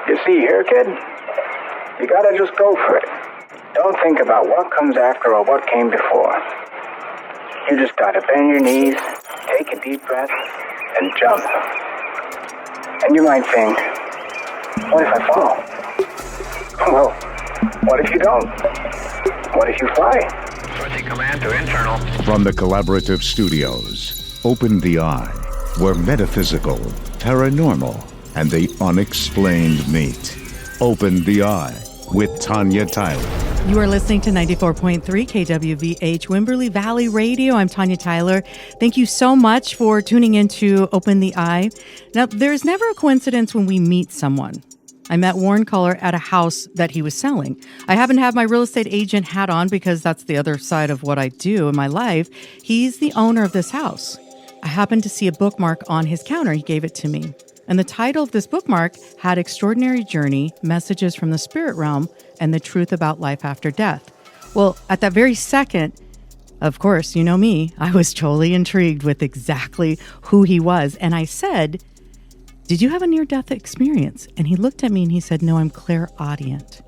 You see here, kid? You gotta just go for it. Don't think about what comes after or what came before. You just gotta bend your knees, take a deep breath, and jump. And you might think, what if I fall? Well, what if you don't? What if you fly? Switching command to internal. From the Collaborative Studios, Open the Eye, where metaphysical, paranormal, and the unexplained meet. Open the Eye with Tanya Tyler. You are listening to 94.3 KWVH Wimberley Valley Radio. I'm Tanya Tyler. Thank you so much for tuning in to Open the Eye. Now, there's never a coincidence when we meet someone. I met Warren Cullar at a house that he was selling. I happen to have my real estate agent hat on because that's the other side of what I do in my life. He's the owner of this house. I happened to see a bookmark on his counter. He gave it to me. And the title of this bookmark had Extraordinary Journey, Messages from the Spirit Realm, and the Truth About Life After Death. Well, at that very second, of course, you know me, I was totally intrigued with exactly who he was. And I said, did you have a near-death experience? And he looked at me and he said, no, I'm clairaudient.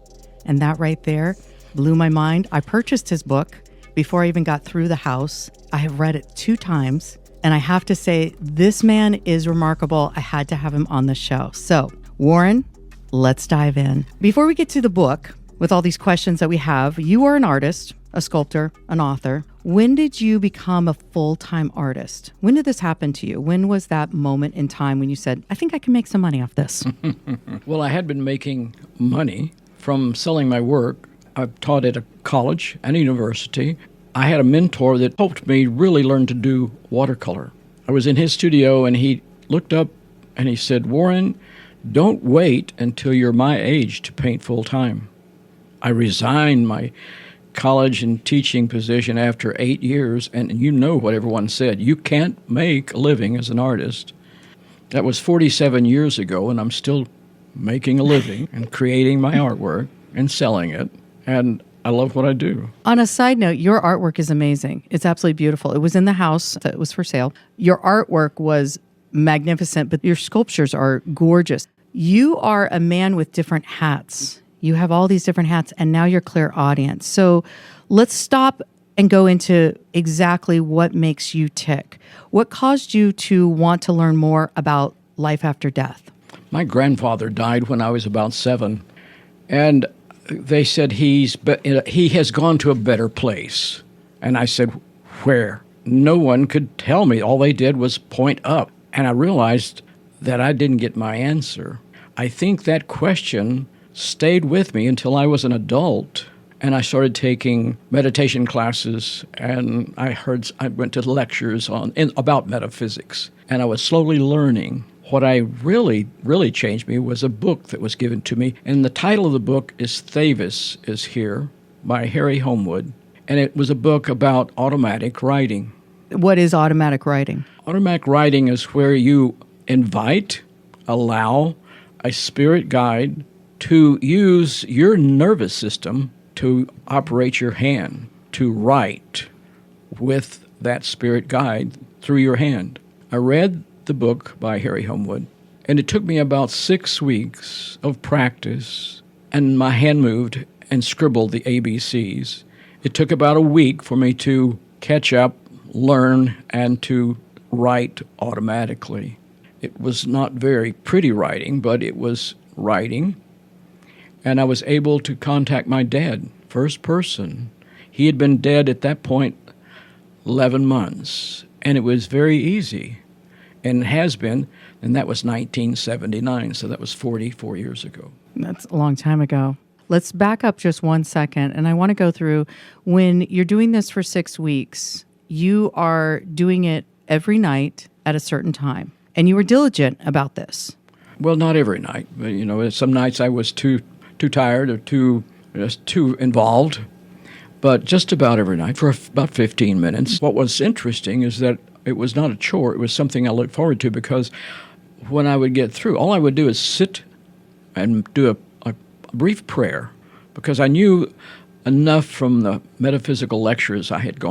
And that right there blew my mind. I purchased his book before I even got through the house. I have read it 2 times. And I have to say, this man is remarkable. I had to have him on the show. So, Warren, let's dive in. Before we get to the book, with all these questions that we have, you are an artist, a sculptor, an author. When did you become a full-time artist? When did this happen to you? When was that moment in time when you said, I think I can make some money off this? Well, I had been making money from selling my work. I've taught at a college and a university. I had a mentor that helped me really learn to do watercolor. I was in his studio and he looked up and he said, Warren, don't wait until you're my age to paint full time. I resigned my college and teaching position after 8 years, and you know what everyone said. You can't make a living as an artist. That was 47 years ago, and I'm still making a living and creating my artwork and selling it. And I love what I do. On a side note, your artwork is amazing. It's absolutely beautiful. It was in the house. It was for sale. Your artwork was magnificent, but your sculptures are gorgeous. You are a man with different hats. You have all these different hats, and now you're clairaudient. So let's stop and go into exactly what makes you tick. What caused you to want to learn more about life after death? My grandfather died when I was about 7, and they said he has gone to a better place. And I said, where? No one could tell me. All they did was point up. And I realized that I didn't get my answer. I think that question stayed with me until I was an adult. And I started taking meditation classes, and I went to lectures about metaphysics. And I was slowly learning. What I really changed me was a book that was given to me. And the title of the book is Thavis is Here by Harry Homewood. And it was a book about automatic writing. What is automatic writing? Automatic writing is where you allow a spirit guide to use your nervous system to operate your hand, to write with that spirit guide through your hand. I read the book by Harry Homewood, and it took me about 6 weeks of practice, and my hand moved and scribbled the ABCs. It took about a week for me to catch up, learn, and to write automatically. It was not very pretty writing, but it was writing, and I was able to contact my dad, first person. He had been dead at that point 11 months, and it was very easy. And has been, and that was 1979, so that was 44 years ago. That's a long time ago. Let's back up just 1 second, and I want to go through, when you're doing this for 6 weeks, you are doing it every night at a certain time, and you were diligent about this. Well, not every night, but some nights I was too tired or too involved, but just about every night for about 15 minutes. What was interesting is that it was not a chore. It was something I looked forward to, because when I would get through, all I would do is sit and do a brief prayer, because I knew enough from the metaphysical lectures I had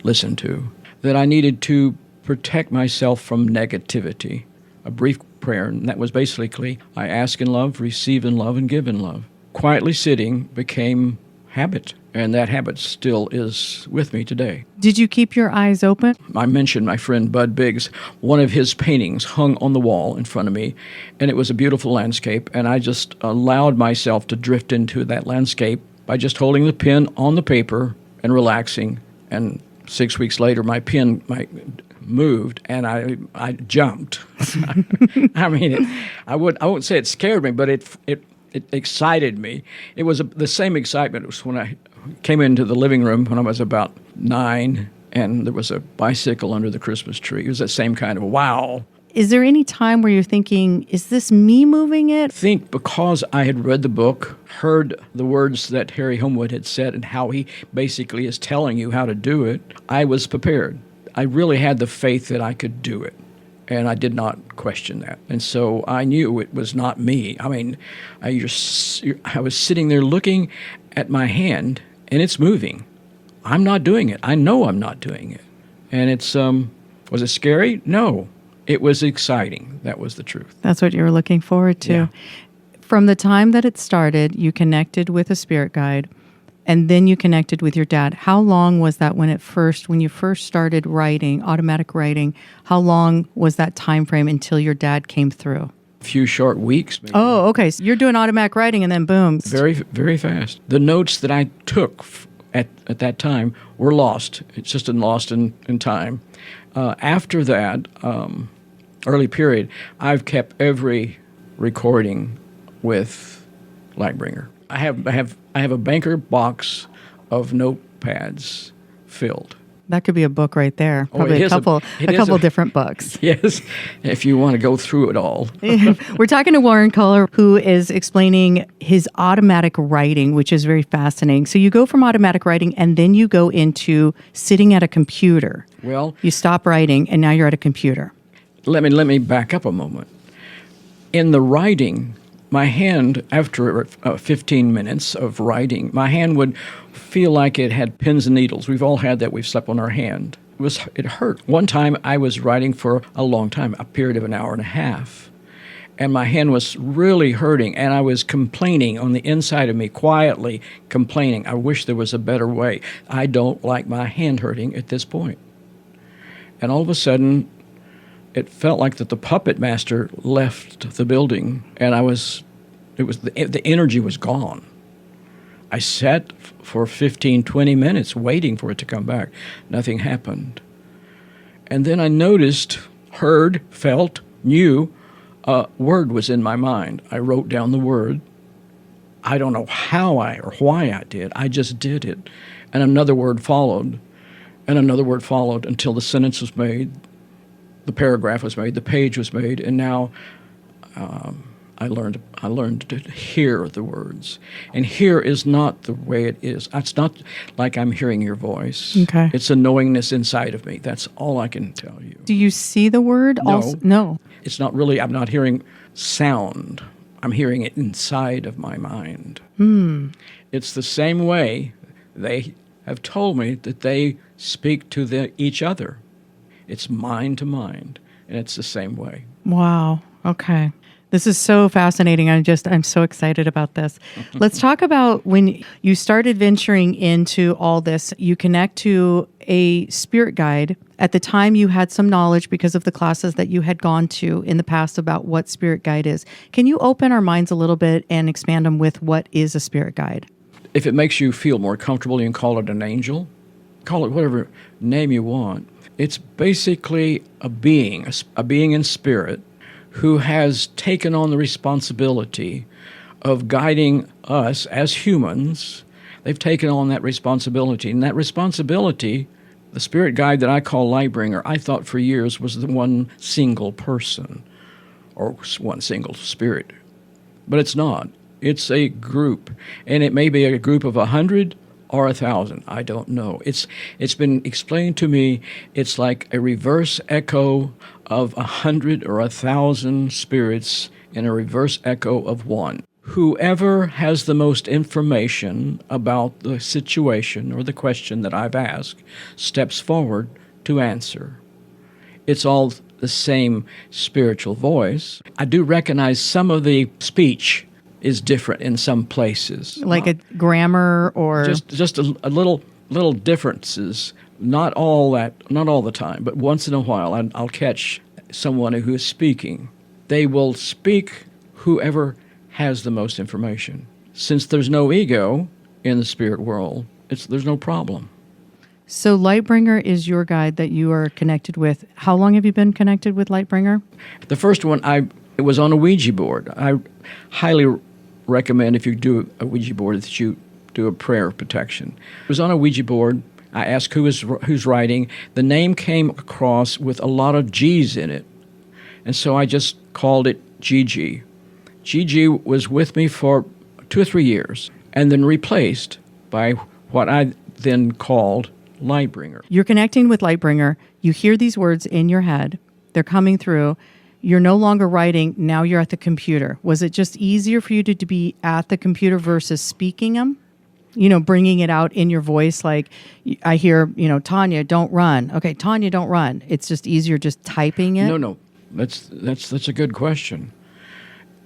listened to, that I needed to protect myself from negativity. A brief prayer, and that was basically, I ask in love, receive in love, and give in love. Quietly sitting became habit, and that habit still is with me today. Did you keep your eyes open? I mentioned my friend Bud Biggs. One of his paintings hung on the wall in front of me, and it was a beautiful landscape, and I just allowed myself to drift into that landscape by just holding the pen on the paper and relaxing. And 6 weeks later, my pen moved, and I jumped. I mean, I wouldn't say it scared me, but it excited me. It was the same excitement as when I came into the living room when I was about 9, and there was a bicycle under the Christmas tree. It was that same kind of wow. Is there any time where you're thinking, is this me moving it? I think because I had read the book, heard the words that Harry Homewood had said and how he basically is telling you how to do it, I was prepared. I really had the faith that I could do it, and I did not question that. And so I knew it was not me. I mean, I was sitting there looking at my hand, and it's moving. I'm not doing it. I know I'm not doing it. And it's, was it scary? No. It was exciting. That was the truth. That's what you were looking forward to. Yeah. From the time that it started, you connected with a spirit guide, and then you connected with your dad. How long was that when you first started writing, automatic writing? How long was that time frame until your dad came through? A few short weeks, maybe. Oh, okay. So you're doing automatic writing, and then boom. Very, very fast. The notes that I took at that time were lost. It's just lost in time. After that early period, I've kept every recording with Lightbringer. I have a banker box of notepads filled. That could be a book right there. Probably a couple different books. Yes, if you want to go through it all. We're talking to Warren Cullar, who is explaining his automatic writing, which is very fascinating. So you go from automatic writing, and then you go into sitting at a computer. Well, you stop writing, and now you're at a computer. Let me back up a moment. In the writing, my hand, after 15 minutes of writing, my hand would feel like it had pins and needles. We've all had that. We've slept on our hand. It hurt. One time I was writing for a long time, a period of an hour and a half, and my hand was really hurting, and I was complaining on the inside of me, quietly complaining. I wish there was a better way. I don't like my hand hurting at this point. And all of a sudden, it felt like that the puppet master left the building, and the energy was gone. I sat for 15, 20 minutes waiting for it to come back. Nothing happened. And then I noticed, heard, felt, knew a word was in my mind. I wrote down the word. I don't know how or why I did. I just did it. And another word followed, and another word followed until the sentence was made. The paragraph was made, the page was made, and now I learned to hear the words. And hear is not the way it is. It's not like I'm hearing your voice. Okay. It's a knowingness inside of me. That's all I can tell you. Do you see the word? No. No. It's not really, I'm not hearing sound. I'm hearing it inside of my mind. It's the same way they have told me that they speak to each other. It's mind to mind, and it's the same way. Wow. Okay. This is so fascinating. I'm so excited about this. Let's talk about when you started venturing into all this. You connect to a spirit guide. At the time, you had some knowledge because of the classes that you had gone to in the past about what spirit guide is. Can you open our minds a little bit and expand them with what is a spirit guide? If it makes you feel more comfortable, you can call it an angel. Call it whatever name you want. It's basically a being in spirit who has taken on the responsibility of guiding us as humans. They've taken on that responsibility. And that responsibility, the spirit guide that I call Lightbringer, I thought for years was the one single person or one single spirit. But it's not. It's a group. And it may be a group of 100 or 1,000. I don't know. It's been explained to me. It's like a reverse echo of 100 or 1,000 spirits in a reverse echo of one. Whoever has the most information about the situation or the question that I've asked steps forward to answer. it's all the same spiritual voice. I do recognize some of the speech is different in some places. Like a grammar or just a little differences. Not all the time, but once in a while I'll catch someone who is speaking. They will speak whoever has the most information. Since there's no ego in the spirit world, there's no problem. So Lightbringer is your guide that you are connected with. How long have you been connected with Lightbringer? The first one, it was on a Ouija board. I highly recommend if you do a Ouija board that you do a prayer of protection. It was on a Ouija board. I asked who's writing. The name came across with a lot of G's in it, and so I just called it Gigi. Gigi was with me for 2 or 3 years, and then replaced by what I then called Lightbringer. You're connecting with Lightbringer. You hear these words in your head. They're coming through. You're no longer writing. Now you're at the computer. Was it just easier for you to be at the computer versus speaking them? Bringing it out in your voice. Like I hear, Tanya, don't run. Okay, Tanya, don't run. It's just easier just typing it. No. That's a good question.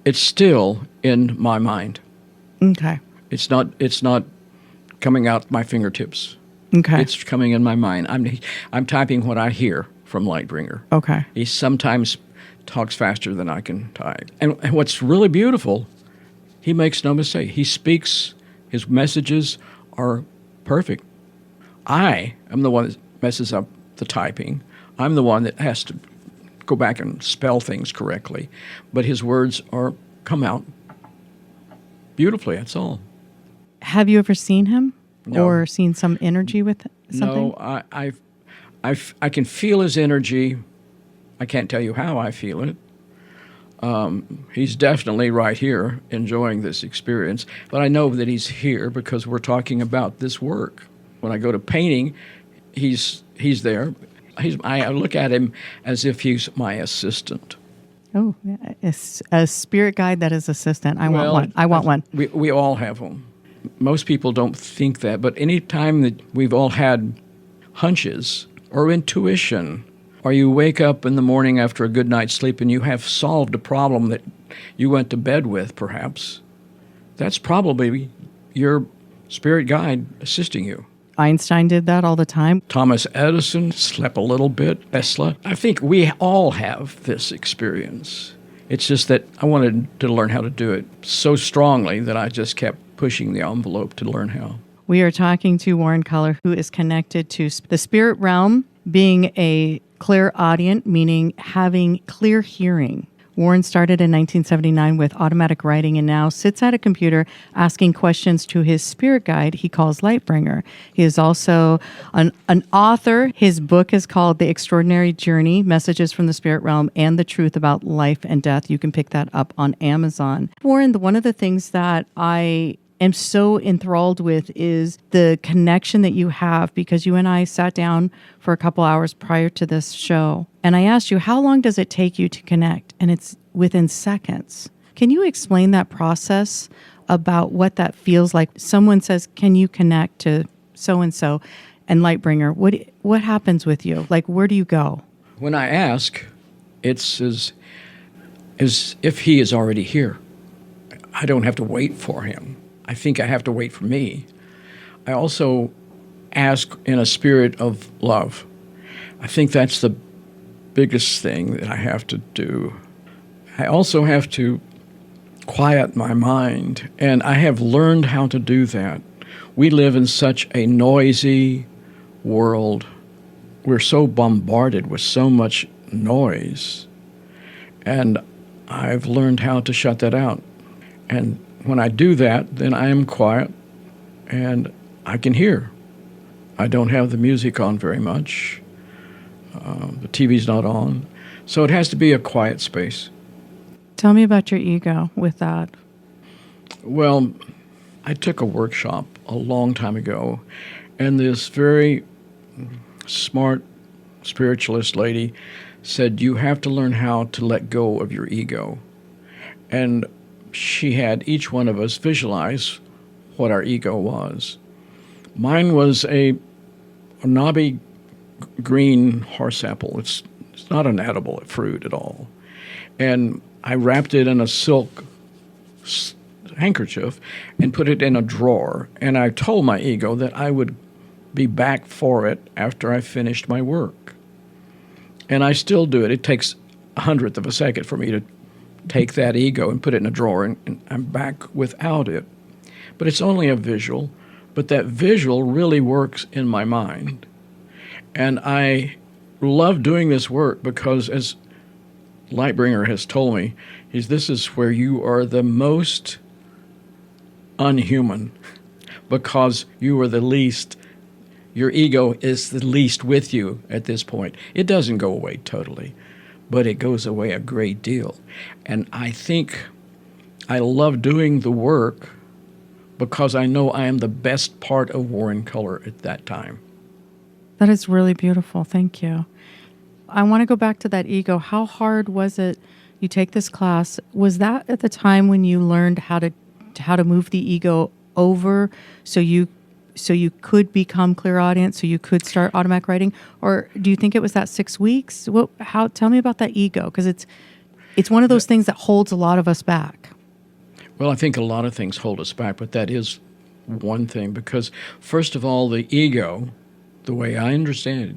It's still in my mind. Okay. It's not coming out my fingertips. Okay. It's coming in my mind. I'm typing what I hear from Lightbringer. Okay. He sometimes talks faster than I can type. And what's really beautiful, he makes no mistake. He speaks, his messages are perfect. I am the one that messes up the typing. I'm the one that has to go back and spell things correctly. But his words come out beautifully, that's all. Have you ever seen him? No. Or seen some energy with something? No, I can feel his energy. I can't tell you how I feel it. He's definitely right here enjoying this experience, but I know that he's here because we're talking about this work. When I go to painting, he's there. I look at him as if he's my assistant. Oh, a spirit guide that is assistant. I want one. We all have them. Most people don't think that, but any time that we've all had hunches or intuition, or you wake up in the morning after a good night's sleep and you have solved a problem that you went to bed with, perhaps, that's probably your spirit guide assisting you. Einstein did that all the time. Thomas Edison slept a little bit. Tesla. I think we all have this experience. It's just that I wanted to learn how to do it so strongly that I just kept pushing the envelope to learn how. We are talking to Warren Cullar, who is connected to the spirit realm, being a clairaudient, meaning having clear hearing. Warren started in 1979 with automatic writing and now sits at a computer asking questions to his spirit guide he calls Lightbringer. He is also an author. His book is called The Extraordinary Journey, Messages from the Spirit Realm and the Truth About Life and Death. You can pick that up on Amazon. Warren, one of the things that I am so enthralled with is the connection that you have, because you and I sat down for a couple hours prior to this show, and I asked you, how long does it take you to connect? And it's within seconds. Can you explain that process about what that feels like? Someone says, can you connect to so-and-so and Lightbringer? What happens with you? Like, where do you go? When I ask, it's as if he is already here. I don't have to wait for him. I think I have to wait for me. I also ask in a spirit of love. I think that's the biggest thing that I have to do. I also have to quiet my mind, and I have learned how to do that. We live in such a noisy world. We're so bombarded with so much noise, and I've learned how to shut that out. And when I do that, then I am quiet and I can hear. I don't have the music on very much. The TV's not on. So it has to be a quiet space. Tell me about your ego with that. Well, I took a workshop a long time ago, and this very smart spiritualist lady said, you have to learn how to let go of your ego. And she had each one of us visualize what our ego was. Mine was a knobby green horse apple. It's It's not an edible fruit at all. And I wrapped it in a silk handkerchief and put it in a drawer. And I told my ego that I would be back for it after I finished my work. And I still do it. It takes a hundredth of a second for me to take that ego and put it in a drawer, and I'm back without it. But it's only a visual, but that visual really works in my mind. And I love doing this work because, as Lightbringer has told me, this is where you are the most unhuman, because you are the least, your ego is the least with you at this point. It doesn't go away totally, but it goes away a great deal. And I think I love doing the work because I know I am the best part of Warren Cullar at that time. That is really beautiful. Thank you. I want to go back to that ego. How hard was it? You take this class. Was that at the time when you learned how to move the ego over so you could become clairaudient, so you could start automatic writing? Or do you think it was that 6 weeks? Tell me about that ego, because it's one of those things that holds a lot of us back. Well, I think a lot of things hold us back, but that is one thing, because first of all, the ego, the way I understand it,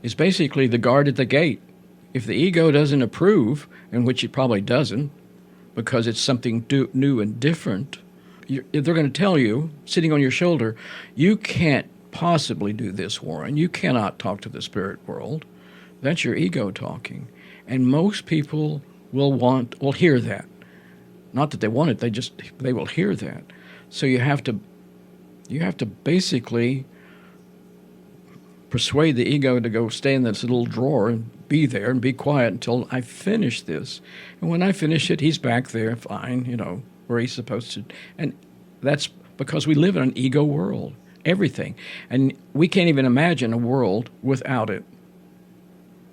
is basically the guard at the gate. If the ego doesn't approve, and which it probably doesn't, because it's something new and different, they're going to tell you, sitting on your shoulder, you can't possibly do this, Warren. You cannot talk to the spirit world. That's your ego talking. And most people will hear that. Not that they want it, they will hear that. So you have to basically persuade the ego to go stay in this little drawer and be there and be quiet until I finish this. And when I finish it, he's back there, fine, where he's supposed to. And that's because we live in an ego world, everything. And we can't even imagine a world without it.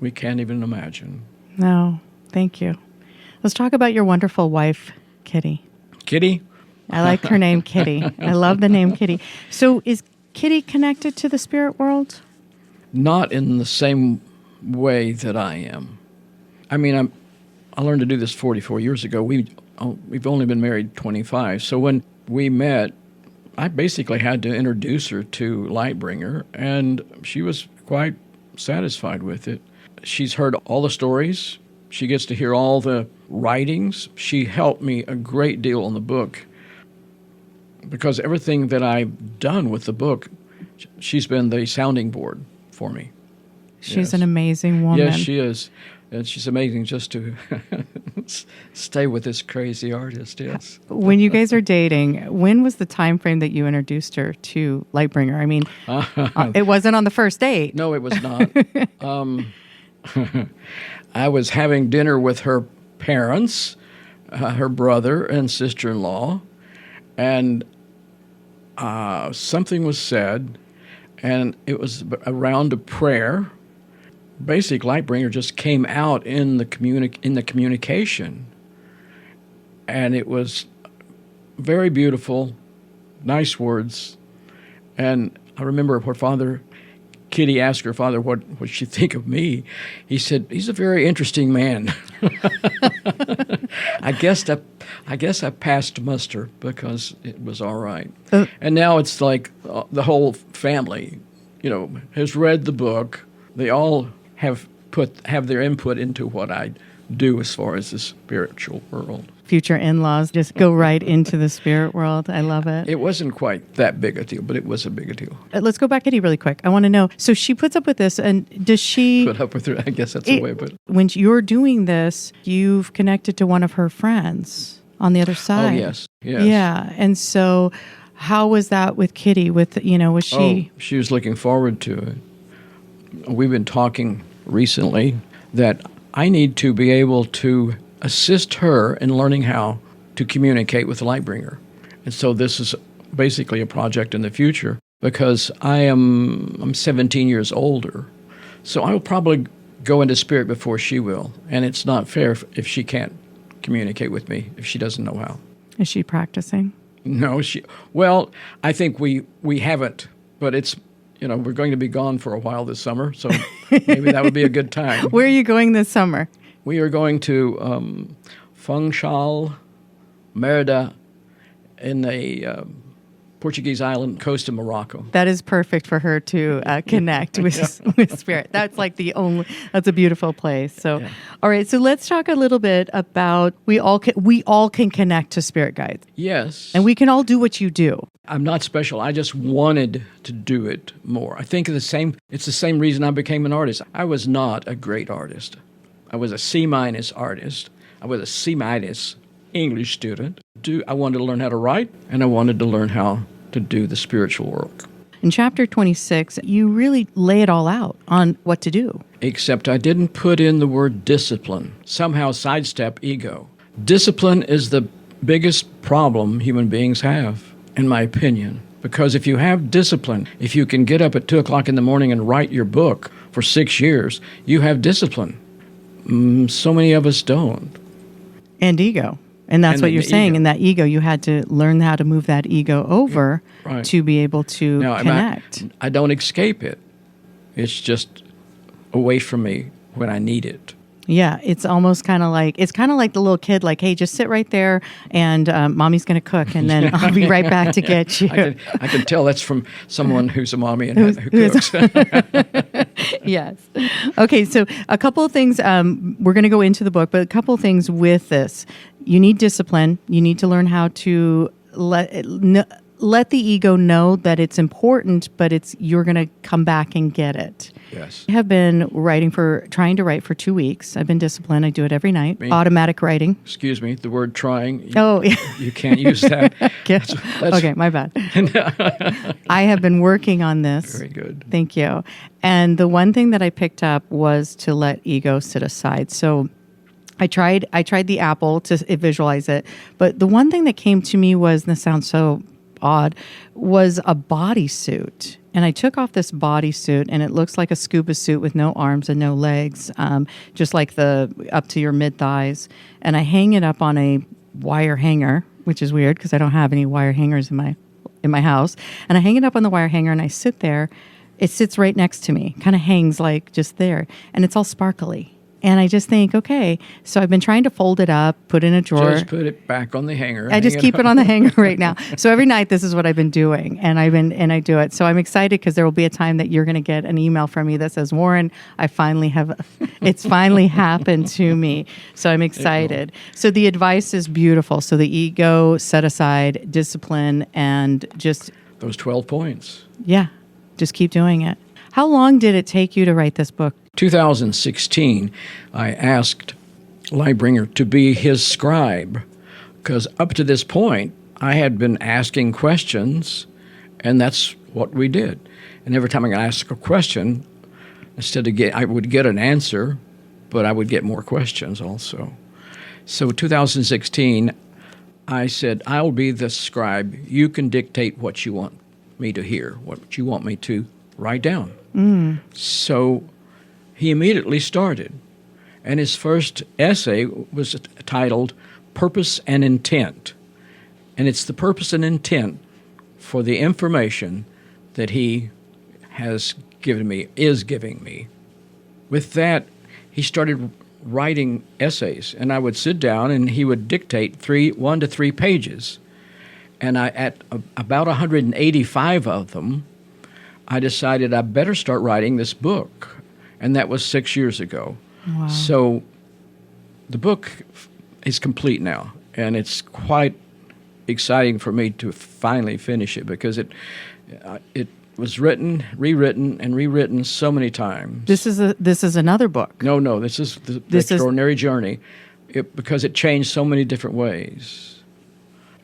We can't even imagine. No, thank you. Let's talk about your wonderful wife, Kitty. Kitty? I like her name, Kitty. I love the name Kitty. So is Kitty connected to the spirit world? Not in the same way that I am. I mean, I learned to do this 44 years ago. We've only been married 25. So when we met, I basically had to introduce her to Lightbringer, and she was quite satisfied with it. She's heard all the stories. She gets to hear all the writings. She helped me a great deal on the book, because everything that I've done with the book, she's been the sounding board for me. She's an amazing woman. Yes, she is. And she's amazing just to stay with this crazy artist, yes. When you guys are dating, when was the time frame that you introduced her to Lightbringer? I mean, it wasn't on the first date. No, it was not. I was having dinner with her parents, her brother and sister-in-law, and something was said, and it was around a prayer. Basic Lightbringer just came out in the communication, and it was very beautiful, nice words. And I remember Kitty asked her father what she think of me. He said, "He's a very interesting man." I guess I passed muster because it was all right. And now it's like the whole family, has read the book. They all have their input into what I do as far as the spiritual world. Future in-laws just go right into the spirit world. I love it. It wasn't quite that big a deal, but it was a big a deal. Let's go back, Kitty, really quick. I want to know, so she puts up with this, and does she... Put up with her, I guess that's the way to put it. When you're doing this, you've connected to one of her friends on the other side. Oh, yes. Yeah, and so how was that with Kitty? Was she... Oh, she was looking forward to it. We've been talking recently that I need to be able to assist her in learning how to communicate with the Lightbringer. And so this is basically a project in the future, because I'm 17 years older. So I will probably go into spirit before she will. And it's not fair if she can't communicate with me, if she doesn't know how. Is she practicing? No, I think we haven't, but it's we're going to be gone for a while this summer, so maybe that would be a good time. Where are you going this summer? We are going to Funchal, Merida, in the Portuguese island coast of Morocco. That is perfect for her to connect with spirit. That's like that's a beautiful place. So, Yeah. All right. So let's talk a little bit about we all can connect to spirit guides, Yes. and we can all do what you do. I'm not special. I just wanted to do it more. I think it's the same reason I became an artist. I was not a great artist. I was a C- artist. I was a C- English student. I wanted to learn how to write, and I wanted to learn how to do the spiritual work. In chapter 26, you really lay it all out on what to do. Except I didn't put in the word discipline. Somehow sidestep ego. Discipline is the biggest problem human beings have, in my opinion. Because if you have discipline, if you can get up at 2 o'clock in the morning and write your book for 6 years, you have discipline. So many of us don't. And ego. And that's And what you're the saying. ego. In that ego, you had to learn how to move that ego over Right. to be able to Now, connect. I don't escape it. It's just away from me when I need it. Yeah, it's almost kind of like the little kid, like, hey, just sit right there, and mommy's going to cook, and then I'll be right back to get you. I can tell that's from someone who's a mommy and who cooks. Yes. Okay, so a couple of things. We're going to go into the book, but a couple of things with this. You need discipline. You need to learn how to let the ego know that it's important, but you're going to come back and get it. Yes. I have been trying to write for 2 weeks. I've been disciplined. I do it every night. Me? Automatic writing. Excuse me, the word trying. Oh, yeah. You can't use that. Yes. Okay, my bad. I have been working on this. Very good. Thank you. And the one thing that I picked up was to let ego sit aside. So I tried the apple to visualize it, but the one thing that came to me was, and this sounds so odd, was a bodysuit. And I took off this bodysuit, and it looks like a scuba suit with no arms and no legs, just like up to your mid thighs. And I hang it up on a wire hanger, which is weird because I don't have any wire hangers in my house. And I hang it up on the wire hanger, and I sit there. It sits right next to me, kind of hangs like just there, and it's all sparkly. And I just think, okay, so I've been trying to fold it up, put it in a drawer. Just put it back on the hanger. I just keep it on the hanger right now. So every night, this is what I've been doing, and I do it. So I'm excited because there will be a time that you're going to get an email from me that says, Warren, it's finally happened to me. So I'm excited. So the advice is beautiful. So the ego set aside, discipline, and just Those 12 points. just keep doing it. How long did it take you to write this book? 2016, I asked Lightbringer to be his scribe, because up to this point, I had been asking questions, and that's what we did. And every time I asked a question, I would get an answer, but I would get more questions also. So 2016, I said, I'll be the scribe. You can dictate what you want me to hear, what you want me to write down. So he immediately started. And his first essay was titled Purpose and Intent. And it's the purpose and intent for the information that he is giving me. With that, he started writing essays, and I would sit down and he would dictate 1 to 3 pages. And at about 185 of them, I decided I better start writing this book. And that was 6 years ago. Wow. So the book is complete now, and it's quite exciting for me to finally finish it, because it was written, rewritten, and rewritten so many times. This is another book. No, this is the Extraordinary Journey, because it changed so many different ways.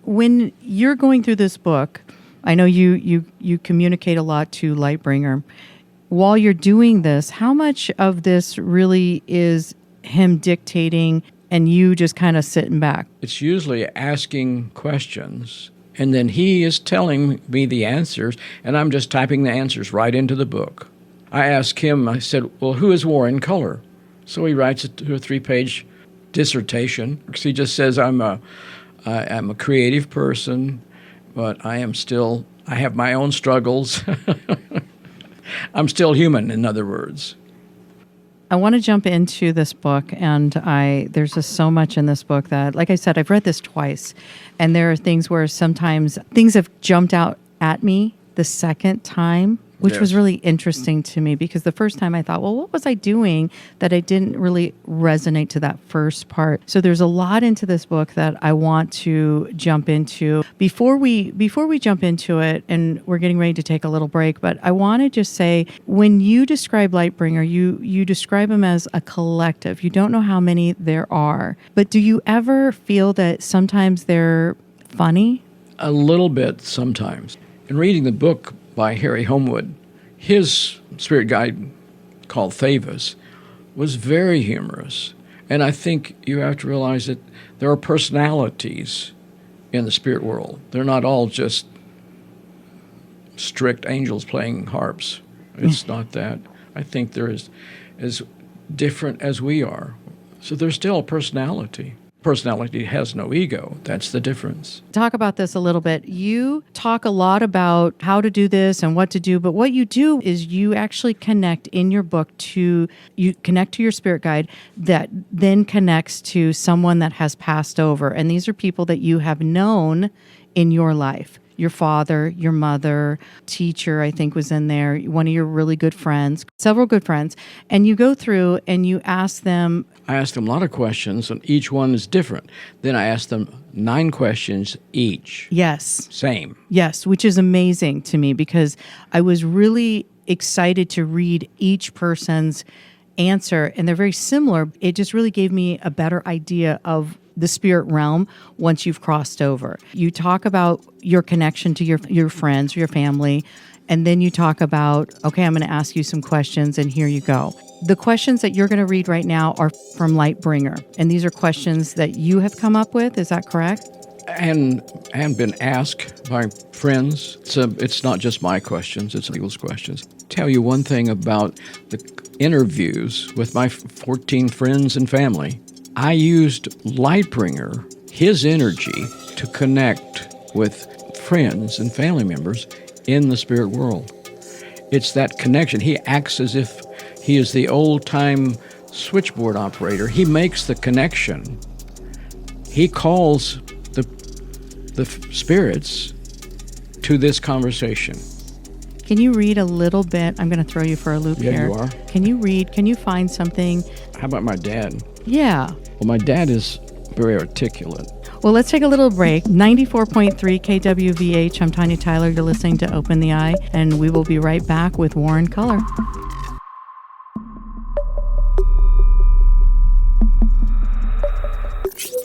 When you're going through this book, I know you communicate a lot to Lightbringer. While you're doing this, how much of this really is him dictating and you just kind of sitting back? It's usually asking questions, and then he is telling me the answers, and I'm just typing the answers right into the book. I asked him, I said, well, who is Warren Cullar? So he writes a 2 or 3 page dissertation, because he just says, I'm a creative person, but I have my own struggles. I'm still human, in other words. I want to jump into this book, and there's just so much in this book that, like I said, I've read this twice, and there are things where sometimes things have jumped out at me the second time, which was really interesting to me, because the first time I thought, well, what was I doing that I didn't really resonate to that first part? So there's a lot into this book that I want to jump into. Before we jump into it, and we're getting ready to take a little break, but I want to just say, when you describe Lightbringer, you describe them as a collective. You don't know how many there are, but do you ever feel that sometimes they're funny? A little bit sometimes. In reading the book by Harry Homewood, his spirit guide, called Thavis, was very humorous. And I think you have to realize that there are personalities in the spirit world. They're not all just strict angels playing harps. It's not that. I think they're as different as we are. So there's still a personality. Personality has no ego. That's the difference. Talk about this a little bit. You talk a lot about how to do this and what to do, but what you do is you actually connect in your book you connect to your spirit guide that then connects to someone that has passed over. And these are people that you have known in your life. Your father, your mother, teacher, I think was in there, one of your really good friends, several good friends. And you go through and you ask them. I ask them a lot of questions, and each one is different. Then I ask them 9 questions each. Yes. Same. Yes, which is amazing to me, because I was really excited to read each person's answer, and they're very similar. It just really gave me a better idea of the spirit realm once you've crossed over. You talk about your connection to your friends, your family, and then you talk about, okay, I'm going to ask you some questions, and here you go. The questions that you're going to read right now are from Lightbringer, and these are questions that you have come up with. Is that correct? And been asked by friends. It's not just my questions, it's people's questions. Tell you one thing about the interviews with my 14 friends and family. I used Lightbringer, his energy, to connect with friends and family members in the spirit world. It's that connection. He acts as if he is the old-time switchboard operator. He makes the connection. He calls the spirits to this conversation. Can you read a little bit? I'm going to throw you for a loop here. Yeah, you are. Can you read? Can you find something? How about my dad? Yeah. Well, my dad is very articulate. Well, let's take a little break. 94.3 KWVH. I'm Tanya Tyler. You're listening to Open the Eye, and we will be right back with Warren Cullar.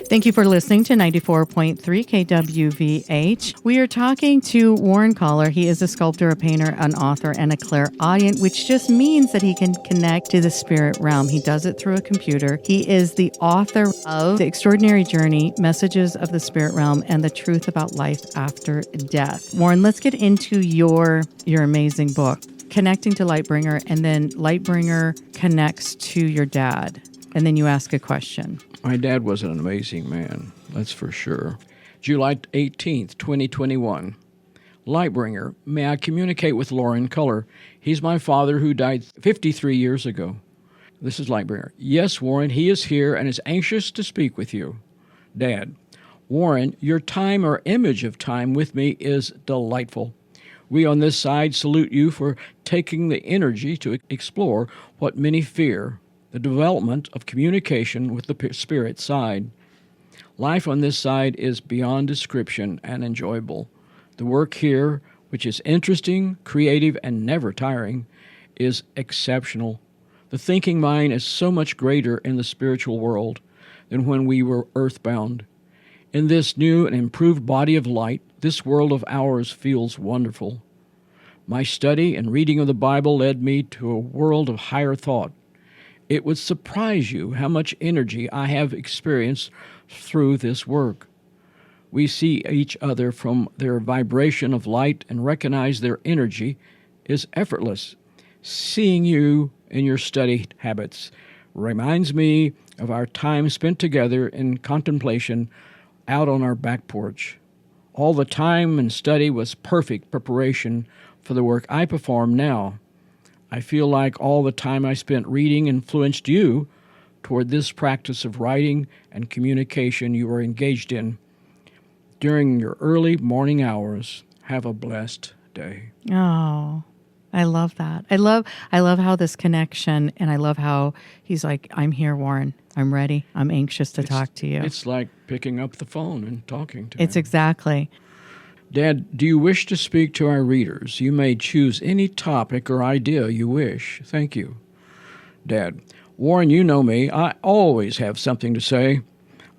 Thank you for listening to 94.3 KWVH. We are talking to Warren Cullar. He is a sculptor, a painter, an author, and a clairaudient, which just means that he can connect to the spirit realm. He does it through a computer. He is the author of The Extraordinary Journey, Messages of the Spirit Realm, and the Truth About Life After Death. Warren, let's get into your amazing book, Connecting to Lightbringer, and then Lightbringer connects to your dad, and then you ask a question. My dad was an amazing man, that's for sure. July 18th, 2021. Lightbringer, may I communicate with Warren Cullar? He's my father who died 53 years ago. This is Lightbringer. Yes, Warren, he is here and is anxious to speak with you. Dad, Warren, your time or image of time with me is delightful. We on this side salute you for taking the energy to explore what many fear, the development of communication with the spirit side. Life on this side is beyond description and enjoyable. The work here, which is interesting, creative, and never tiring, is exceptional. The thinking mind is so much greater in the spiritual world than when we were earthbound. In this new and improved body of light, this world of ours feels wonderful. My study and reading of the Bible led me to a world of higher thought. It would surprise you how much energy I have experienced through this work. We see each other from their vibration of light and recognize their energy is effortless. Seeing you in your study habits reminds me of our time spent together in contemplation out on our back porch. All the time and study was perfect preparation for the work I perform now. I feel like all the time I spent reading influenced you toward this practice of writing and communication you are engaged in during your early morning hours. Have a blessed day. Oh, I love that. I love how this connection, and I love how he's like, I'm here, Warren. I'm ready. I'm anxious to talk to you. It's like picking up the phone and talking to It's him. exactly. Dad, do you wish to speak to our readers? You may choose any topic or idea you wish. Thank you. Dad, Warren, you know me. I always have something to say.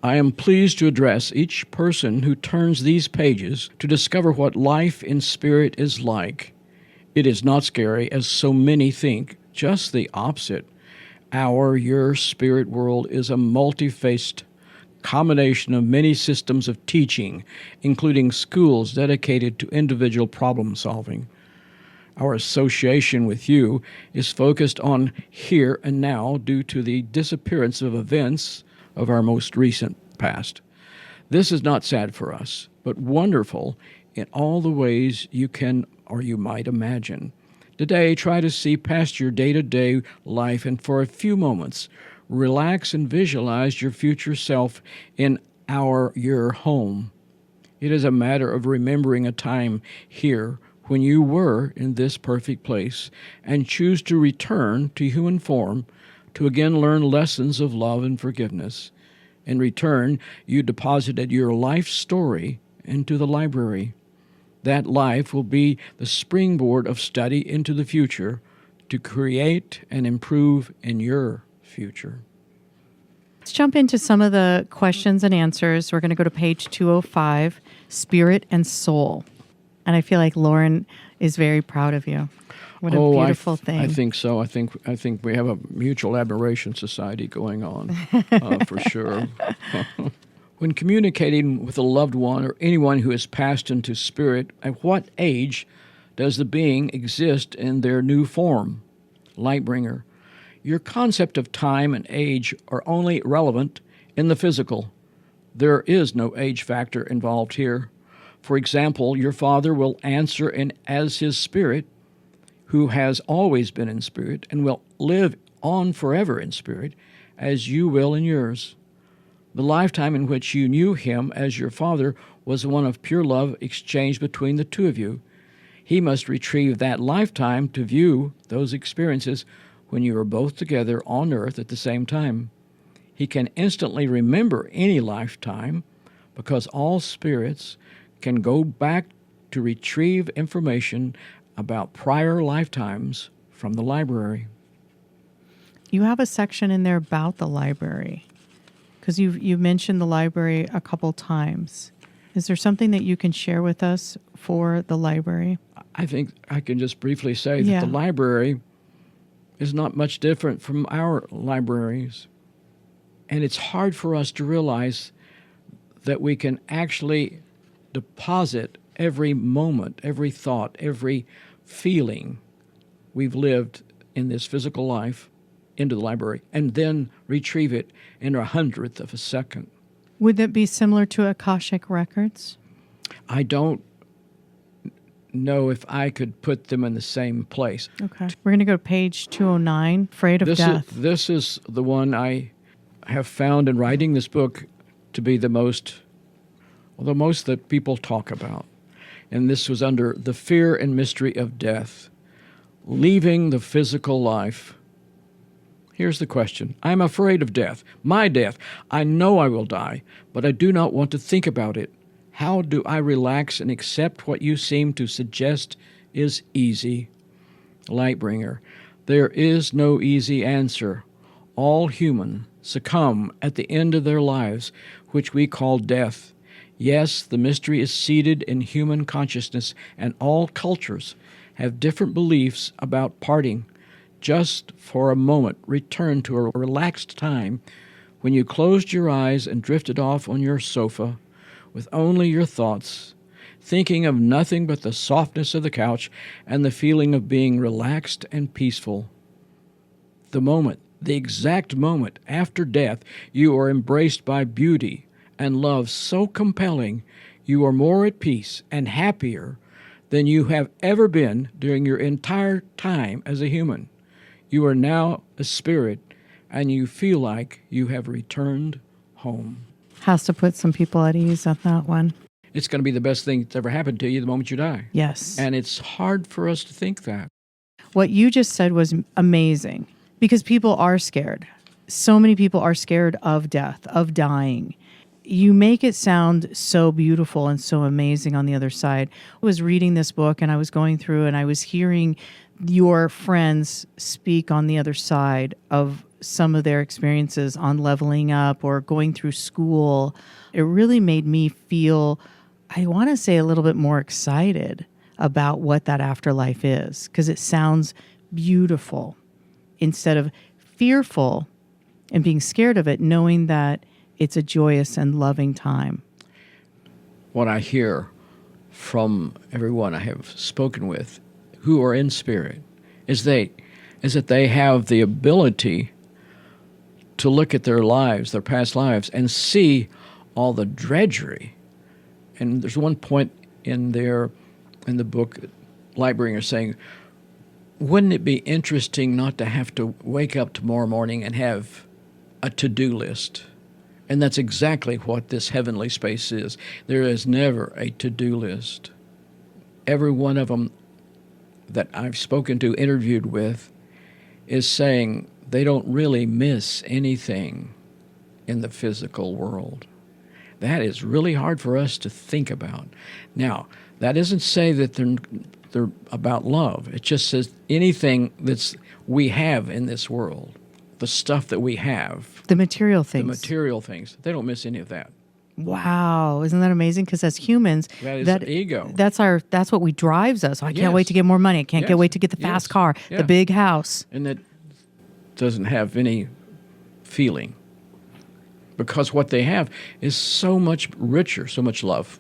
I am pleased to address each person who turns these pages to discover what life in spirit is like. It is not scary, as so many think, just the opposite. Your spirit world is a multi-faced combination of many systems of teaching, including schools dedicated to individual problem solving. Our association with you is focused on here and now due to the disappearance of events of our most recent past. This is not sad for us, but wonderful in all the ways you can or you might imagine. Today, try to see past your day-to-day life and for a few moments, relax and visualize your future self in your home. It is a matter of remembering a time here when you were in this perfect place and choose to return to human form to again learn lessons of love and forgiveness. In return, you deposited your life story into the library. That life will be the springboard of study into the future to create and improve in your future. Let's jump into some of the questions and answers. We're going to go to page 205, Spirit and Soul. And I feel like Lauren is very proud of you. What a beautiful thing. I think so. I think we have a mutual admiration society going on, for sure. When communicating with a loved one or anyone who has passed into spirit, at what age does the being exist in their new form? Lightbringer, your concept of time and age are only relevant in the physical. There is no age factor involved here. For example, your father will answer as his spirit, who has always been in spirit and will live on forever in spirit, as you will in yours. The lifetime in which you knew him as your father was one of pure love exchanged between the two of you. He must retrieve that lifetime to view those experiences when you were both together on earth at the same time. He can instantly remember any lifetime because all spirits can go back to retrieve information about prior lifetimes from the library. You have a section in there about the library, because you mentioned the library a couple times. Is there something that you can share with us for the library? I think I can just briefly say that the library is not much different from our libraries. And it's hard for us to realize that we can actually deposit every moment, every thought, every feeling we've lived in this physical life into the library and then retrieve it in 1/100th of a second. Would that be similar to Akashic Records? I don't know if I could put them in the same place. Okay. We're going to go to page 209, Afraid of Death. This is the one I have found in writing this book to be the most that people talk about. And this was under the fear and mystery of death, leaving the physical life. Here's the question. I'm afraid of death, my death. I know I will die, but I do not want to think about it. How do I relax and accept what you seem to suggest is easy? Lightbringer, there is no easy answer. All human succumb at the end of their lives, which we call death. Yes, the mystery is seated in human consciousness, and all cultures have different beliefs about parting. Just for a moment, return to a relaxed time when you closed your eyes and drifted off on your sofa with only your thoughts, thinking of nothing but the softness of the couch and the feeling of being relaxed and peaceful. The exact moment after death, you are embraced by beauty and love so compelling, you are more at peace and happier than you have ever been during your entire time as a human. You are now a spirit, and you feel like you have returned home. Has to put some people at ease on that one. It's going to be the best thing that's ever happened to you the moment you die. Yes. And it's hard for us to think that. What you just said was amazing because people are scared. So many people are scared of death, of dying. You make it sound so beautiful and so amazing on the other side. I was reading this book and I was going through and I was hearing your friends speak on the other side of some of their experiences on leveling up or going through school. It really made me feel, I want to say, a little bit more excited about what that afterlife is because it sounds beautiful instead of fearful and being scared of it, knowing that it's a joyous and loving time. What I hear from everyone I have spoken with who are in spirit is that they have the ability to look at their lives, their past lives, and see all the drudgery. And there's one point in the book, Lightbringer, saying, wouldn't it be interesting not to have to wake up tomorrow morning and have a to-do list? And that's exactly what this heavenly space is. There is never a to-do list. Every one of them that I've spoken to, interviewed with, is saying they don't really miss anything in the physical world. That is really hard for us to think about. Now, that doesn't say that they're about love. It just says anything we have in this world, the stuff that we have. The material things. The material things. They don't miss any of that. Wow. Isn't that amazing? Because as humans, that is ego. That's what we drives us. I can't wait to get more money. I can't wait to get the fast car, the big house. And that doesn't have any feeling. Because what they have is so much richer, so much love.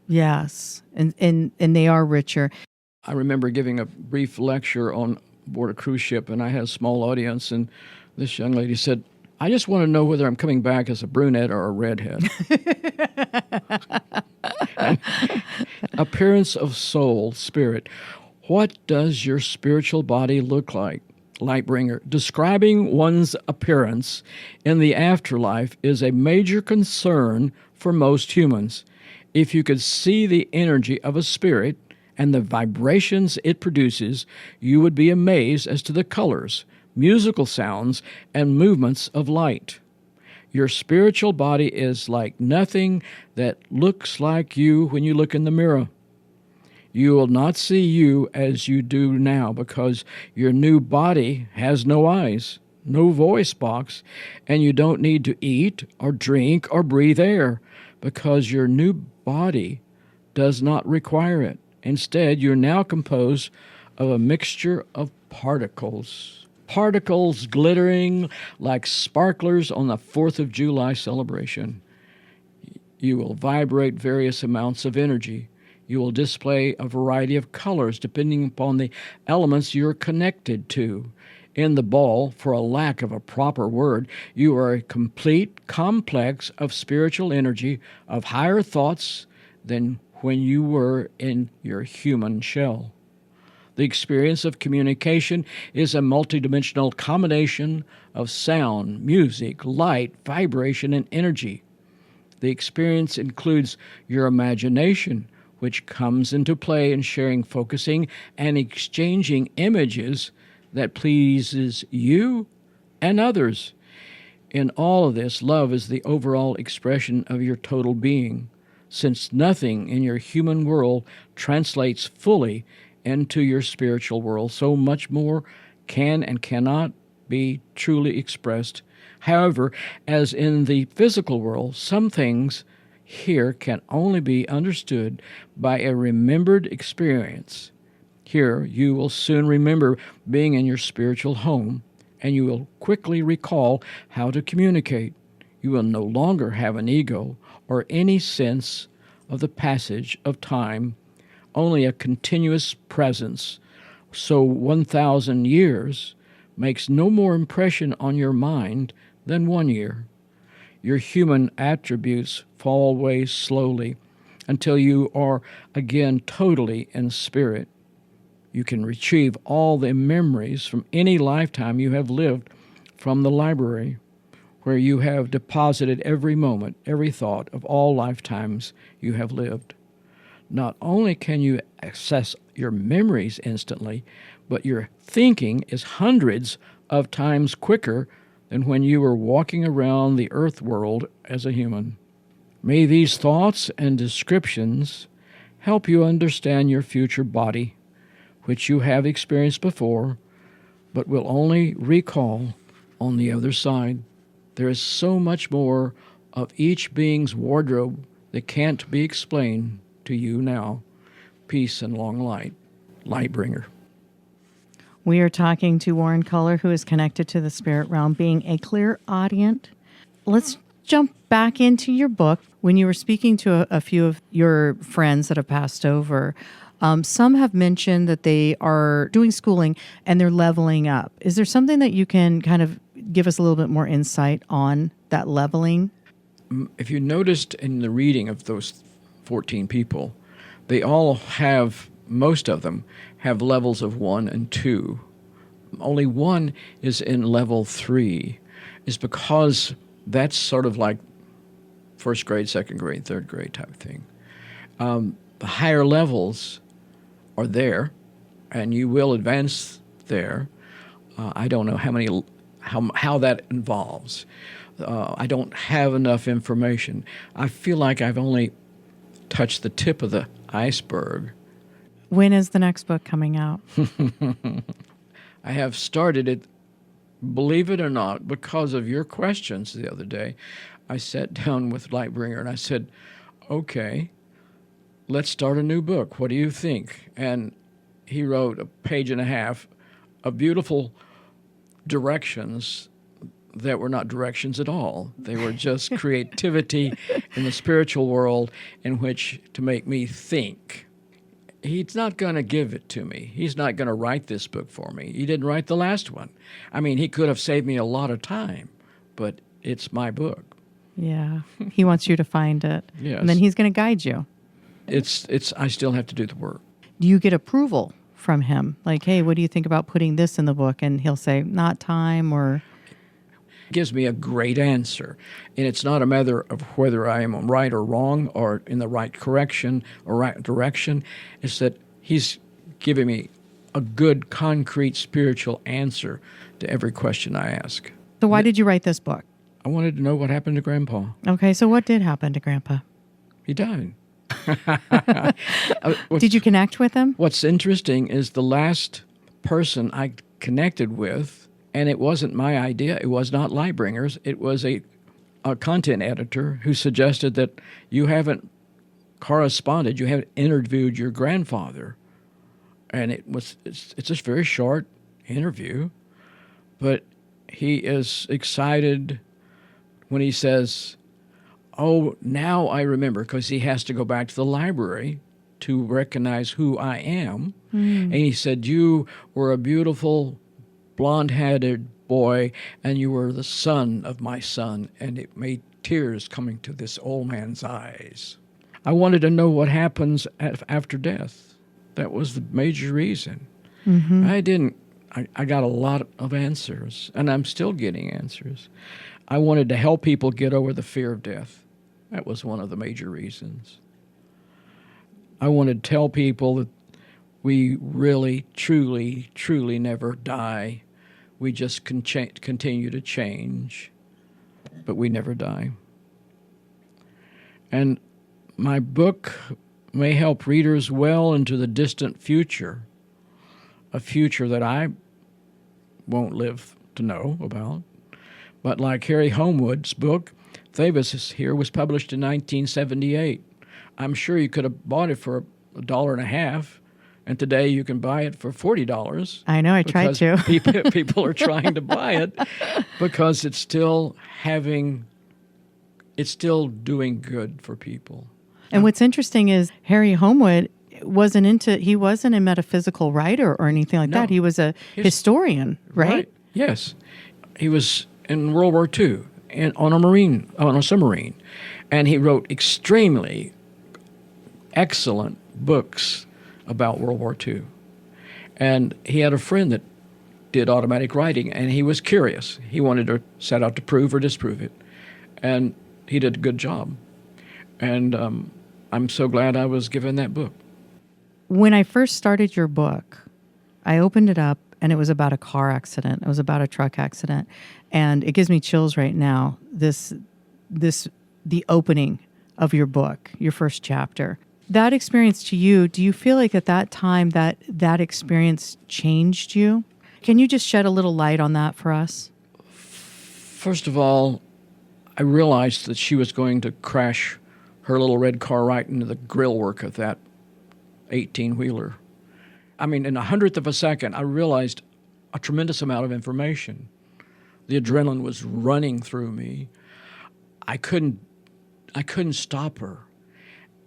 Yes. And they are richer. I remember giving a brief lecture on board a cruise ship, and I had a small audience, and this young lady said, I just want to know whether I'm coming back as a brunette or a redhead. Appearance of soul, spirit. What does your spiritual body look like? Lightbringer. Describing one's appearance in the afterlife is a major concern for most humans. If you could see the energy of a spirit and the vibrations it produces, you would be amazed as to the colors, musical sounds, and movements of light. Your spiritual body is like nothing that looks like you when you look in the mirror. You will not see you as you do now because your new body has no eyes, no voice box, and you don't need to eat or drink or breathe air because your new body does not require it. Instead, you're now composed of a mixture of particles. Particles glittering like sparklers on the 4th of July celebration. You will vibrate various amounts of energy. You will display a variety of colors depending upon the elements you're connected to. In the ball, for a lack of a proper word, you are a complete complex of spiritual energy, of higher thoughts than when you were in your human shell. The experience of communication is a multidimensional combination of sound, music, light, vibration, and energy. The experience includes your imagination, which comes into play in sharing, focusing, and exchanging images that pleases you and others. In all of this, love is the overall expression of your total being, since nothing in your human world translates fully into your spiritual world, so much more can and cannot be truly expressed. However, as in the physical world, some things here can only be understood by a remembered experience. Here, you will soon remember being in your spiritual home, and you will quickly recall how to communicate. You will no longer have an ego or any sense of the passage of time, only a continuous presence. So 1,000 years makes no more impression on your mind than 1 year. Your human attributes fall away slowly, until you are again totally in spirit. You can retrieve all the memories from any lifetime you have lived from the library, where you have deposited every moment, every thought of all lifetimes you have lived. Not only can you access your memories instantly, but your thinking is hundreds of times quicker than when you were walking around the earth world as a human. May these thoughts and descriptions help you understand your future body, which you have experienced before, but will only recall on the other side. There is so much more of each being's wardrobe that can't be explained to you now. Peace and long light, Lightbringer. We are talking to Warren Cullar, who is connected to the spirit realm, being a clairaudient. Let's jump back into your book. When you were speaking to a few of your friends that have passed over, some have mentioned that they are doing schooling and they're leveling up. Is there something that you can kind of give us a little bit more insight on that leveling? If you noticed in the reading of those 14 people, they all have, most of them, have levels of 1 and 2. Only one is in level 3. Is because that's sort of like first grade, second grade, third grade type of thing. The higher levels are there, and you will advance there. I don't know how that involves. I don't have enough information. I feel like I've only touched the tip of the iceberg. When is the next book coming out? I have started it, believe it or not, because of your questions the other day. I sat down with Lightbringer and I said, okay, let's start a new book. What do you think? And he wrote a page and a half of beautiful directions that were not directions at all. They were just creativity in the spiritual world in which to make me think. He's not going to give it to me. He's not going to write this book for me. He didn't write the last one. I mean, he could have saved me a lot of time, but it's my book. Yeah. He wants you to find it. Yes. And then he's going to guide you. I still have to do the work. Do you get approval from him? Like, hey, what do you think about putting this in the book? And he'll say, not time, or... Gives me a great answer. And it's not a matter of whether I am right or wrong or in the right correction or right direction. It's that he's giving me a good, concrete, spiritual answer to every question I ask. So why did you write this book? I wanted to know what happened to Grandpa. Okay, so what did happen to Grandpa? He died. Did you connect with him? What's interesting is the last person I connected with, and it wasn't my idea, it was not Lightbringer's, it was a content editor who suggested that you haven't corresponded, you haven't interviewed your grandfather. And it's a very short interview, but he is excited when he says, oh, now I remember, because he has to go back to the library to recognize who I am. And he said, you were a beautiful blonde-headed boy, and you were the son of my son, and it made tears coming to this old man's eyes. I wanted to know what happens after death. That was the major reason. I got a lot of answers, and I'm still getting answers. I wanted to help people get over the fear of death. That was one of the major reasons. I wanted to tell people that we really, truly, truly never die. We just continue to change, but we never die. And my book may help readers well into the distant future, a future that I won't live to know about. But like Harry Homewood's book, Thavis here, was published in 1978. I'm sure you could have bought it for $1.50, and today you can buy it for $40. I know, I tried to. People are trying to buy it because it's still doing good for people. And what's interesting is Harry Homewood wasn't a metaphysical writer or anything like that. He was a historian, right? Yes. He was in World War II on a submarine. And he wrote extremely excellent books about World War II. And he had a friend that did automatic writing, and he was curious. He wanted to set out to prove or disprove it. And he did a good job. And I'm so glad I was given that book. When I first started your book, I opened it up, and it was about a car accident. It was about a truck accident. And it gives me chills right now, the opening of your book, your first chapter. That experience to you, do you feel like at that time that experience changed you? Can you just shed a little light on that for us? First of all, I realized that she was going to crash her little red car right into the grill work of that 18-wheeler. I mean, in a hundredth of a second, I realized a tremendous amount of information. The adrenaline was running through me. I couldn't stop her.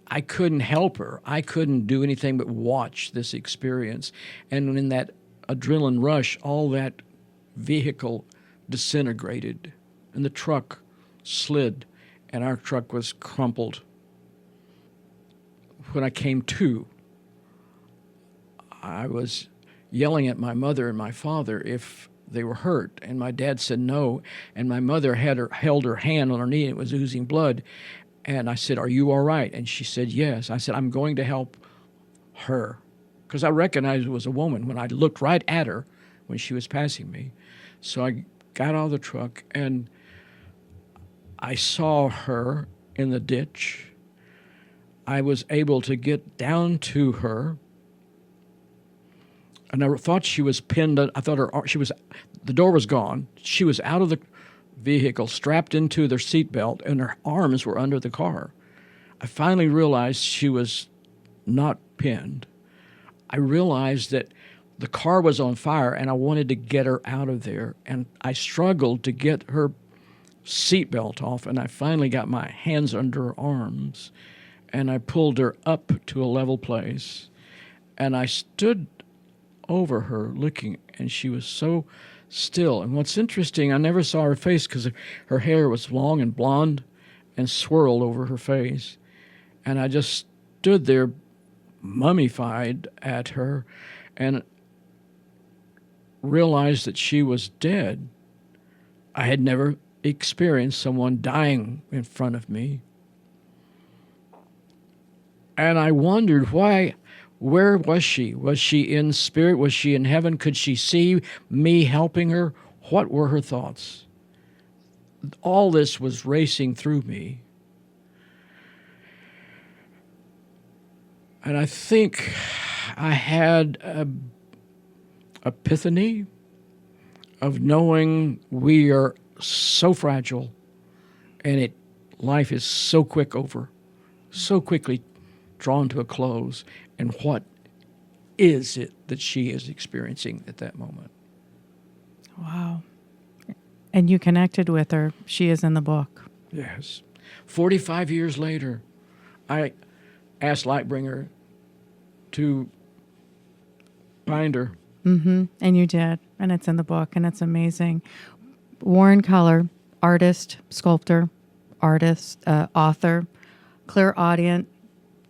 I couldn't help her. I couldn't do anything but watch this experience. And in that adrenaline rush, all that vehicle disintegrated, and the truck slid, and our truck was crumpled. When I came to, I was yelling at my mother and my father if they were hurt, and my dad said no, and my mother held her hand on her knee, and it was oozing blood. And I said, "Are you all right?" And she said, "Yes." I said, "I'm going to help her," because I recognized it was a woman when I looked right at her when she was passing me. So I got out of the truck, and I saw her in the ditch. I was able to get down to her, and I thought she was pinned. I thought the door was gone. She was out of the vehicle, strapped into their seatbelt, and her arms were under the car. I finally realized she was not pinned. I realized that the car was on fire, and I wanted to get her out of there. And I struggled to get her seatbelt off, and I finally got my hands under her arms, and I pulled her up to a level place. And I stood over her looking, and she was so still. And what's interesting, I never saw her face because her hair was long and blonde and swirled over her face. And I just stood there mummified at her and realized that she was dead. I had never experienced someone dying in front of me. And I wondered why. Where was she? Was she in spirit? Was she in heaven? Could she see me helping her? What were her thoughts? All this was racing through me. And I think I had an epiphany of knowing we are so fragile, and life is so quickly drawn to a close. And what is it that she is experiencing at that moment? Wow. And you connected with her. She is in the book. Yes. 45 years later, I asked Lightbringer to find her. Mm-hmm. And you did. And it's in the book, and it's amazing. Warren Cullar, artist, sculptor, author, Clairaudient.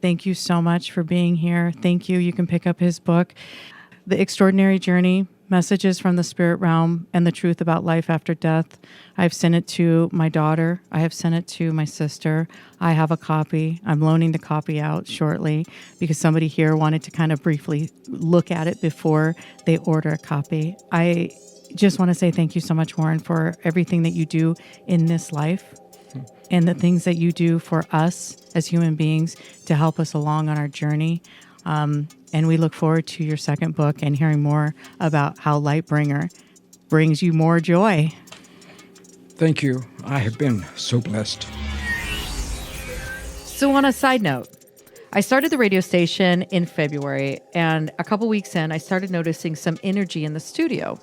Thank you so much for being here. Thank you. You can pick up his book, The Extraordinary Journey, Messages from the Spirit Realm and the Truth About Life After Death. I've sent it to my daughter. I have sent it to my sister. I have a copy. I'm loaning the copy out shortly because somebody here wanted to kind of briefly look at it before they order a copy. I just want to say thank you so much, Warren, for everything that you do in this life and the things that you do for us as human beings to help us along on our journey. And we look forward to your second book and hearing more about how Lightbringer brings you more joy. Thank you. I have been so blessed. So on a side note, I started the radio station in February, and a couple weeks in, I started noticing some energy in the studio.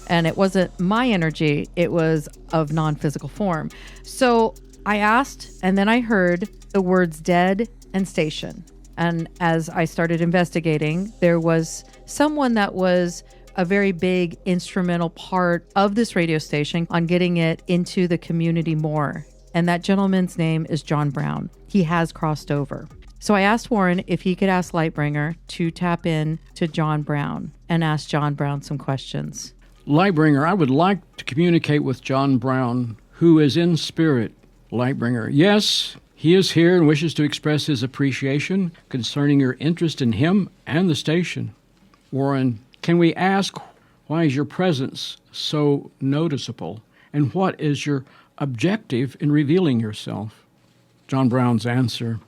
And it wasn't my energy, it was of non-physical form. So I asked, and then I heard the words dead and station. And as I started investigating, there was someone that was a very big instrumental part of this radio station on getting it into the community more. And that gentleman's name is John Brown. He has crossed over. So I asked Warren if he could ask Lightbringer to tap in to John Brown and ask John Brown some questions. Lightbringer, I would like to communicate with John Brown, who is in spirit. Lightbringer, yes, he is here and wishes to express his appreciation concerning your interest in him and the station. Warren, can we ask, why is your presence so noticeable? And what is your objective in revealing yourself? John Brown's answer,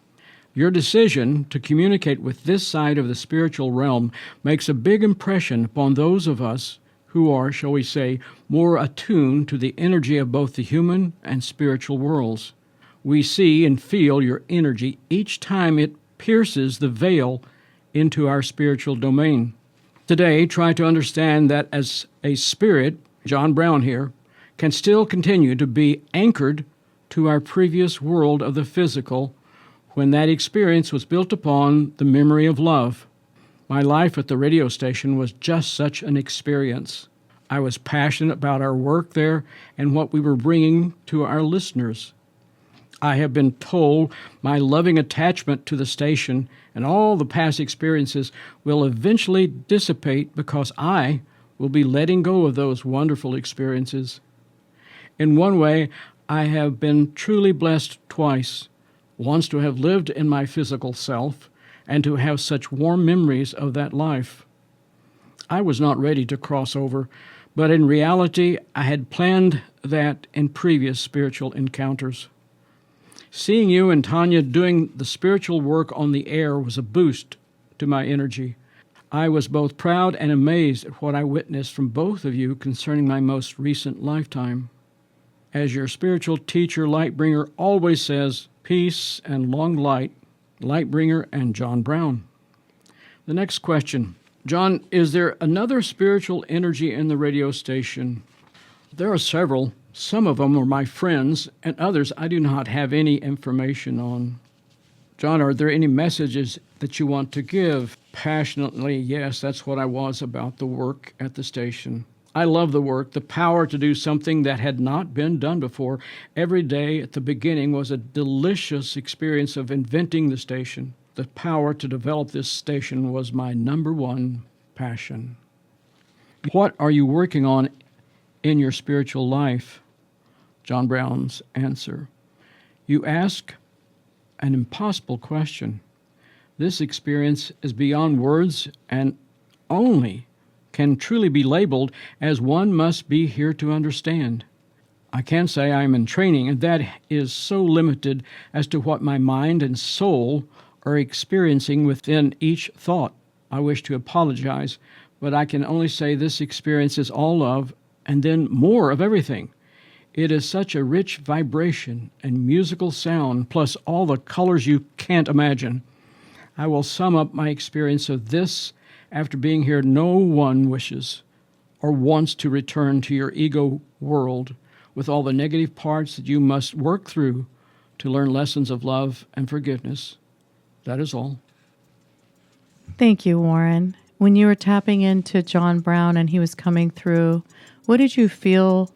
your decision to communicate with this side of the spiritual realm makes a big impression upon those of us who are, shall we say, more attuned to the energy of both the human and spiritual worlds. We see and feel your energy each time it pierces the veil into our spiritual domain. Today, try to understand that as a spirit, John Brown here, can still continue to be anchored to our previous world of the physical when that experience was built upon the memory of love. My life at the radio station was just such an experience. I was passionate about our work there and what we were bringing to our listeners. I have been told my loving attachment to the station and all the past experiences will eventually dissipate because I will be letting go of those wonderful experiences. In one way, I have been truly blessed twice. Once to have lived in my physical self and to have such warm memories of that life. I was not ready to cross over, but in reality, I had planned that in previous spiritual encounters. Seeing you and Tanya doing the spiritual work on the air was a boost to my energy. I was both proud and amazed at what I witnessed from both of you concerning my most recent lifetime. As your spiritual teacher, Lightbringer, always says, peace and long light, Lightbringer and John Brown. The next question. John, is there another spiritual energy in the radio station? There are several. Some of them are my friends, and others I do not have any information on. John, are there any messages that you want to give? Passionately, yes, that's what I was about the work at the station. I love the work, the power to do something that had not been done before. Every day at the beginning was a delicious experience of inventing the station. The power to develop this station was my number one passion. What are you working on in your spiritual life? John Brown's answer. You ask an impossible question. This experience is beyond words and only can truly be labeled as one must be here to understand. I can say I am in training, and that is so limited as to what my mind and soul are experiencing within each thought. I wish to apologize, but I can only say this experience is all love and then more of everything. It is such a rich vibration and musical sound, plus all the colors you can't imagine. I will sum up my experience of this. After being here, no one wishes or wants to return to your ego world with all the negative parts that you must work through to learn lessons of love and forgiveness. That is all. Thank you, Warren. When you were tapping into John Brown and he was coming through, what did you feel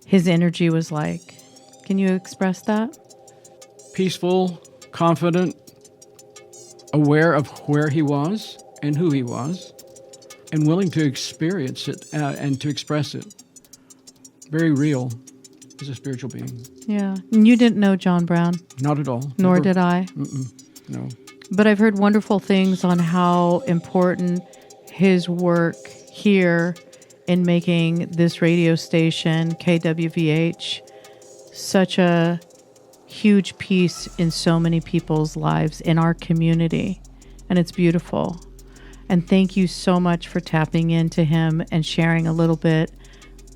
his energy was like? Can you express that? Peaceful, confident, aware of where he was and who he was, and willing to experience it and to express it. Very real as a spiritual being. Yeah. And you didn't know John Brown? Not at all. Nor Never. did I. No. But I've heard wonderful things on how important his work here in making this radio station, KWVH, such a huge piece in so many people's lives in our community. And it's beautiful. And thank you so much for tapping into him and sharing a little bit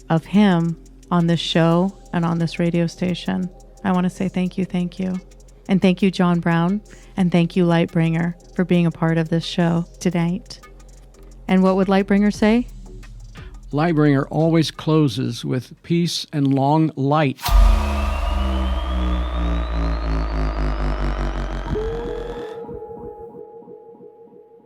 of him on this show and on this radio station. I want to say thank you. And thank you, John Brown. And thank you, Lightbringer, for being a part of this show tonight. And what would Lightbringer say? Lightbringer always closes with peace and long light.